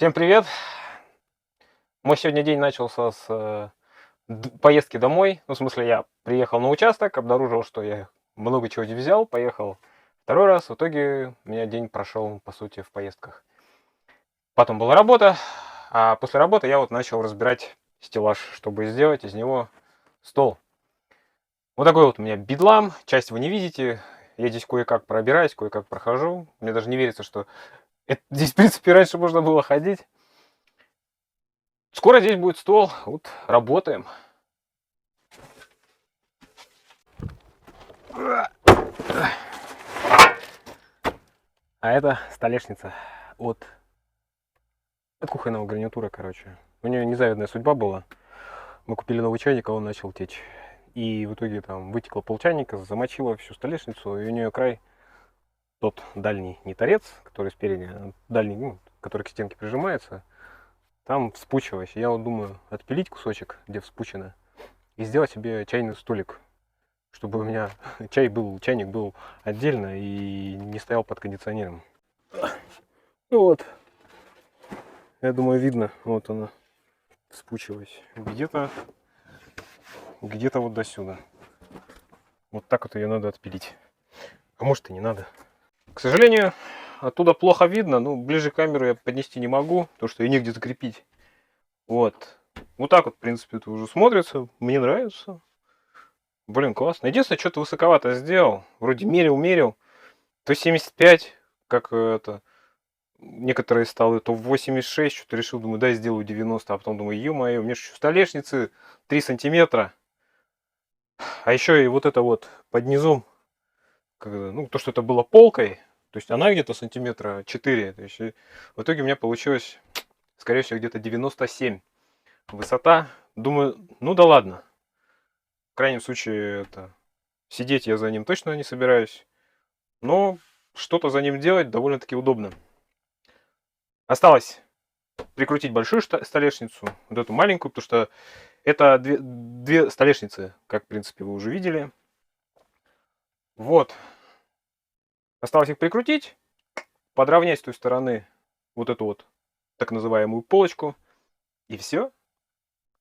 Всем привет! Мой сегодня день начался с поездки домой. Ну, в смысле, я приехал на участок, обнаружил, что я много чего не взял, поехал второй раз. В итоге у меня день прошел, по сути, в поездках. Потом была работа, а после работы я вот начал разбирать стеллаж, чтобы сделать из него стол. Вот такой вот у меня бедлам, часть вы не видите. Я здесь кое-как пробираюсь, кое-как прохожу. Мне даже не верится, что здесь, в принципе, раньше можно было ходить. Скоро здесь будет стол, вот работаем. А это столешница от кухонного гарнитура, короче. У нее незавидная судьба была. Мы купили новый чайник, а он начал течь. И в итоге там вытекло полчайника, замочило всю столешницу, и у нее край, тот дальний, не торец, который спереди, а дальний, ну, который к стенке прижимается, там вспучилось. Я вот думаю, отпилить кусочек, где вспучено, и сделать себе чайный столик, чтобы у меня чайник был отдельно и не стоял под кондиционером. Ну вот, я думаю, видно, вот она вспучилась. Где-то вот до сюда. Вот так вот ее надо отпилить. А может и не надо. К сожалению, оттуда плохо видно, ну, ближе к камеру я поднести не могу, потому что ее негде закрепить. Вот. Вот так вот, в принципе, это уже смотрится. Мне нравится. Блин, классно. Единственное, что-то высоковато сделал. Вроде мерил. То 75, как это, некоторые столы, то 86, что-то решил, думаю, дай сделаю 90, а потом думаю, ё-моё, у меня же еще столешницы 3 сантиметра. А еще и вот это вот под низом, ну, то, что это было полкой, то есть она где-то сантиметра 4. То есть в итоге у меня получилось, скорее всего, где-то 97 высота. Думаю, ну да ладно. В крайнем случае, сидеть я за ним точно не собираюсь. Но что-то за ним делать довольно-таки удобно. Осталось прикрутить большую столешницу, вот эту маленькую, потому что это две столешницы, как, в принципе, вы уже видели. Вот. Осталось их прикрутить, подровнять с той стороны вот эту вот так называемую полочку. И все.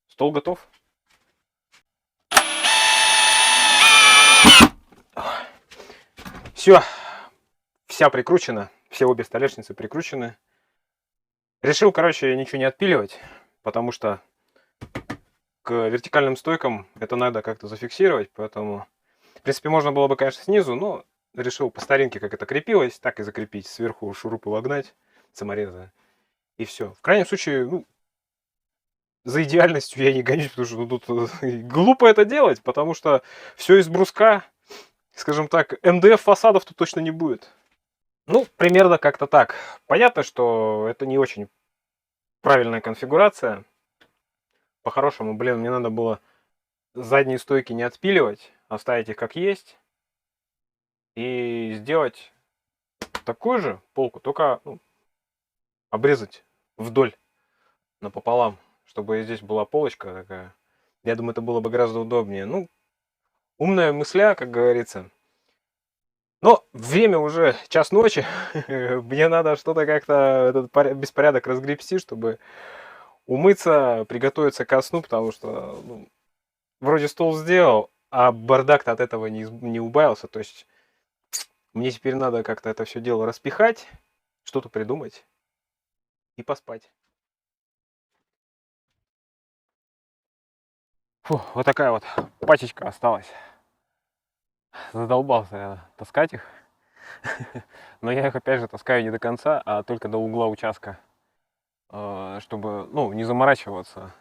Стол готов. Все. Вся прикручена. Все обе столешницы прикручены. Решил, короче, ничего не отпиливать, потому что к вертикальным стойкам это надо как-то зафиксировать, поэтому, в принципе, можно было бы, конечно, снизу, но решил по старинке, как это крепилось, так и закрепить. Сверху шурупы вогнать, саморезы, и все. В крайнем случае, ну, за идеальностью я не гонюсь, потому что тут глупо это делать, потому что все из бруска, скажем так, МДФ фасадов тут точно не будет. Ну, примерно как-то так. Понятно, что это не очень правильная конфигурация. По-хорошему, блин, мне надо было задние стойки не отпиливать, оставить их как есть. И сделать такую же полку, только обрезать вдоль, напополам, чтобы здесь была полочка такая. Я думаю, это было бы гораздо удобнее. Ну, умная мысля, как говорится. Но время уже час ночи. Мне надо что-то как-то этот беспорядок разгребсти, чтобы умыться, приготовиться ко сну, потому что вроде стол сделал, а бардак-то от этого не убавился. То есть мне теперь надо как-то это все дело распихать, что-то придумать и поспать. Фу, вот такая вот пачечка осталась. Задолбался я таскать их. Но я их опять же таскаю не до конца, а только до угла участка. Чтобы, не заморачиваться.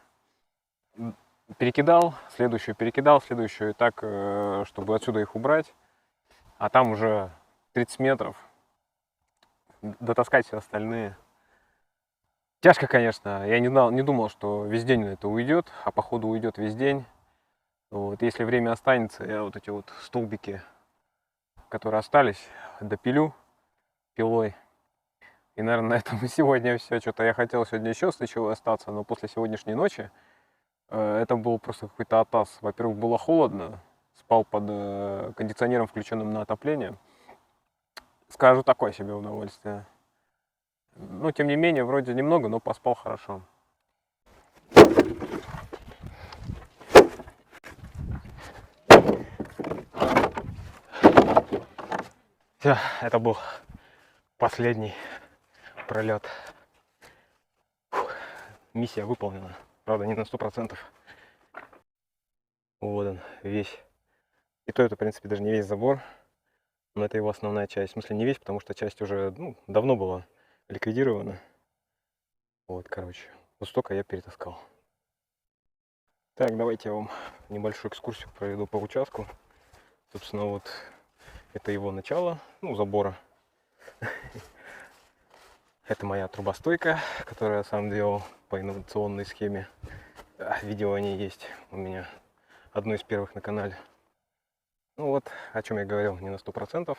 Перекидал, следующую, и так, чтобы отсюда их убрать. А там уже 30 метров. Дотаскать все остальные. Тяжко, конечно. Я не думал, что весь день на это уйдет, а походу уйдет весь день. Вот, если время останется, я вот эти вот столбики, которые остались, допилю пилой. И, наверное, на этом сегодня все. Что-то я хотел сегодня еще с ночевой остаться, но после сегодняшней ночи это был просто какой-то атас. Во-первых, было холодно, спал под кондиционером, включенным на отопление. Скажу, такое себе удовольствие. Ну, тем не менее, вроде немного, но поспал хорошо. Все, это был последний пролет. Фух, миссия выполнена. Правда, не на 100%. Вот он весь. И то это, в принципе, даже не весь забор. Но это его основная часть. В смысле, не весь, потому что часть уже давно была ликвидирована. Вот, короче. Вот столько я перетаскал. Так, давайте я вам небольшую экскурсию проведу по участку. Собственно, вот это его начало, забора. Это моя трубостойка, которую я сам делал по инновационной схеме. Видео о ней есть у меня, одно из первых на канале. Ну вот, о чем я говорил, не на 100%, потому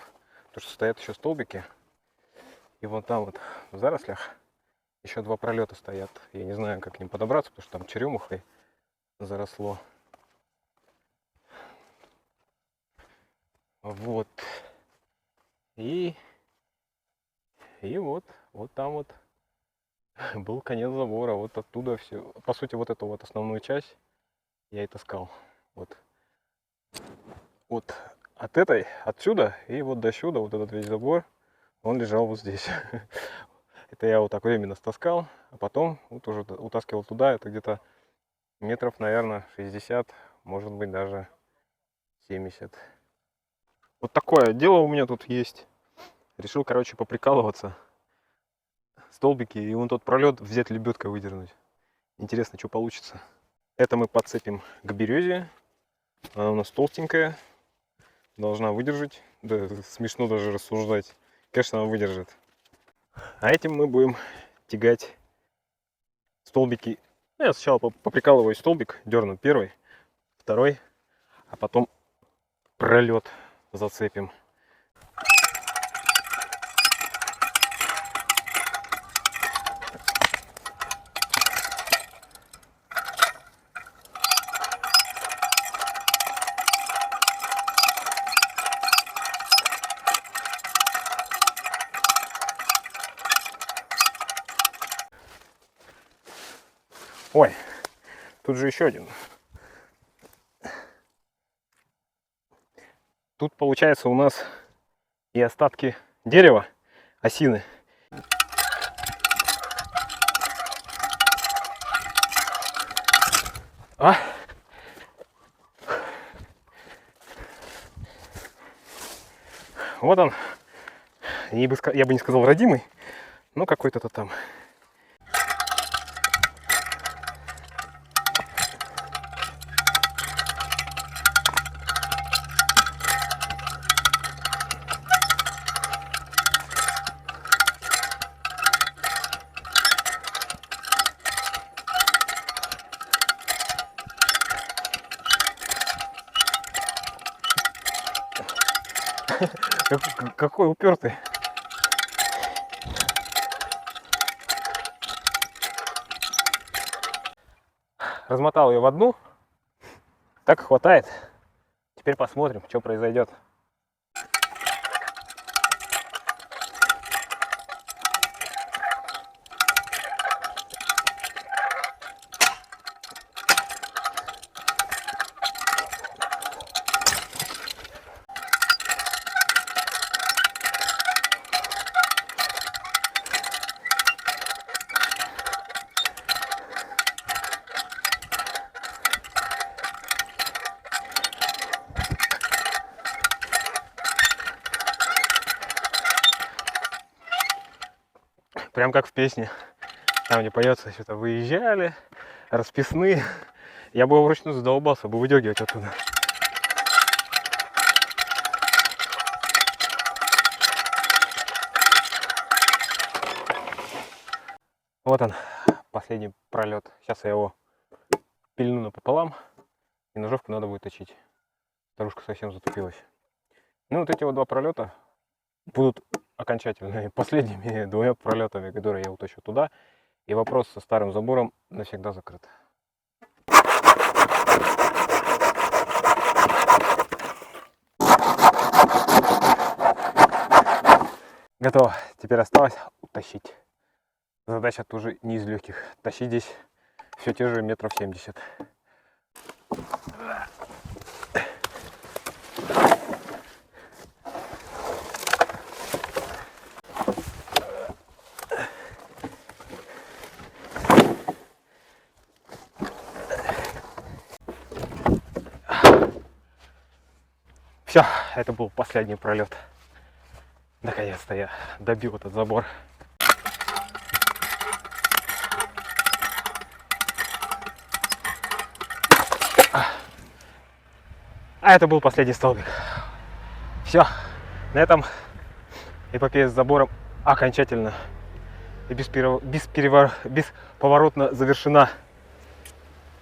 что стоят еще столбики. И вот там вот в зарослях еще 2 пролета стоят. Я не знаю, как к ним подобраться, потому что там черемухой заросло. Вот. И вот там вот был конец забора. Вот оттуда все. По сути, вот эту вот основную часть я и таскал. Вот от этой, отсюда и вот до сюда, вот этот весь забор, он лежал вот здесь. Это я вот так временно стаскал, а потом вот уже утаскивал туда. Это где-то метров, наверное, 60, может быть, даже 70. Вот такое дело у меня тут есть. Решил, короче, поприкалываться. Столбики и вон тот пролет взять лебедкой выдернуть. Интересно, что получится. Это мы подцепим к березе. Она у нас толстенькая. Должна выдержать. Да, смешно даже рассуждать. Конечно, она выдержит. А этим мы будем тягать столбики. Я сначала поприкалываю столбик, дерну первый, второй, а потом пролет зацепим. Ой, тут же еще один. Тут получается у нас и остатки дерева, осины. Вот он. Я бы не сказал родимый, но какой-то там. Какой упертый. Размотал ее в одну. Так хватает. Теперь посмотрим, что произойдет. Прям как в песне, там где поется, что-то выезжали, расписные. Я бы его вручную задолбался, бы выдергивать оттуда. Вот он, последний пролет. Сейчас я его пильну напополам, и ножовку надо будет точить. Старушка совсем затупилась. Ну вот эти вот 2 пролета будут окончательными последними 2 пролетами, которые я утащу туда. И вопрос со старым забором навсегда закрыт. Готово. Теперь осталось утащить Задача тоже не из легких. Тащить здесь все те же метров 70. Все, это был последний пролет. Наконец-то я добил этот забор. А это был последний столбик. Все, на этом эпопея с забором окончательно и бесповоротно завершена.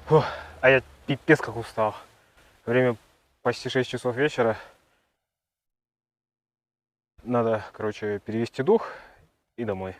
Фух, а я пипец как устал. Время почти 6 часов вечера. Надо, короче, перевести дух и домой.